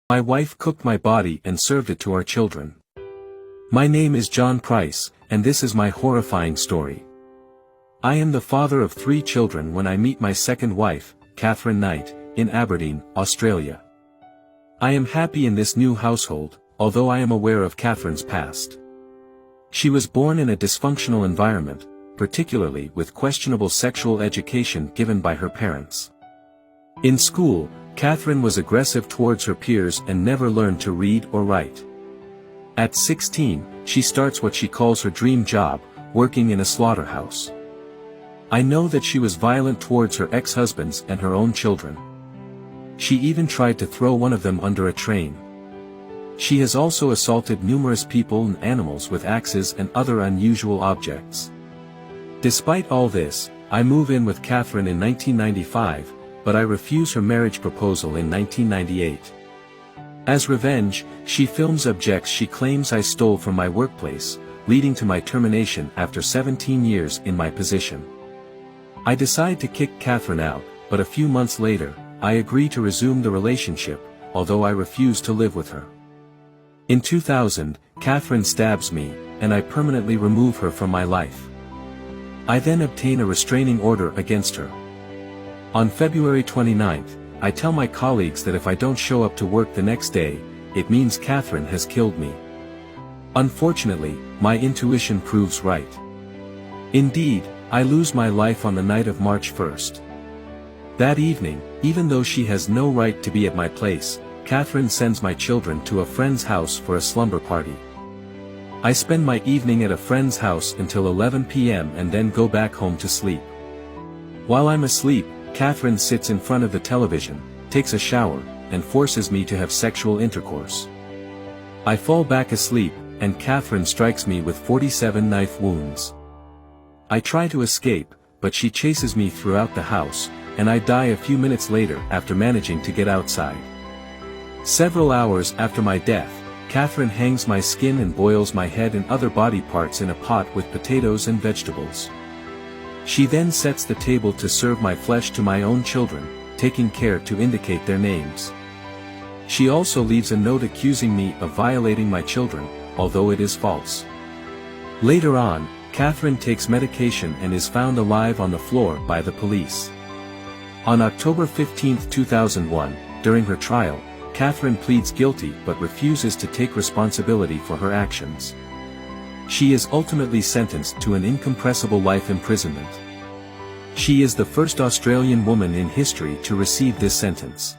My wife cooked my body and served it to our children. My name is John Price, and this is my horrifying story. I am the father of 3 children when I meet my second wife, Katherine Knight, in Aberdeen, Australia. I am happy in this new household, although I am aware of Katherine's past. She was born in a dysfunctional environment, particularly with questionable sexual education given by her parents. In school, Katherine was aggressive towards her peers and never learned to read or write. At 16, she starts what she calls her dream job, working in a slaughterhouse. I know that she was violent towards her ex-husbands and her own children. She even tried to throw one of them under a train. She has also assaulted numerous people and animals with axes and other unusual objects. Despite all this, I move in with Katherine in 1995, but I refuse her marriage proposal in 1998. As revenge, she films objects she claims I stole from my workplace, leading to my termination after 17 years in my position. I decide to kick Katherine out, but a few months later, I agree to resume the relationship, although I refuse to live with her. In 2000, Katherine stabs me, and I permanently remove her from my life. I then obtain a restraining order against her. On February 29th, I tell my colleagues that if I don't show up to work the next day, it means Katherine has killed me. Unfortunately, my intuition proves right. Indeed, I lose my life on the night of March 1st. That evening, even though she has no right to be at my place, Katherine sends my children to a friend's house for a slumber party. I spend my evening at a friend's house until 11 p.m. and then go back home to sleep. While I'm asleep, Katherine sits in front of the television, takes a shower, and forces me to have sexual intercourse. I fall back asleep, and Katherine strikes me with 47 knife wounds. I try to escape, but she chases me throughout the house, and I die a few minutes later after managing to get outside. Several hours after my death, Katherine hangs my skin and boils my head and other body parts in a pot with potatoes and vegetables. She then sets the table to serve my flesh to my own children, taking care to indicate their names. She also leaves a note accusing me of violating my children, although it is false. Later on, Katherine takes medication and is found alive on the floor by the police. On October 15, 2001, during her trial, Katherine pleads guilty but refuses to take responsibility for her actions. She is ultimately sentenced to an incompressible life imprisonment. She is the first Australian woman in history to receive this sentence.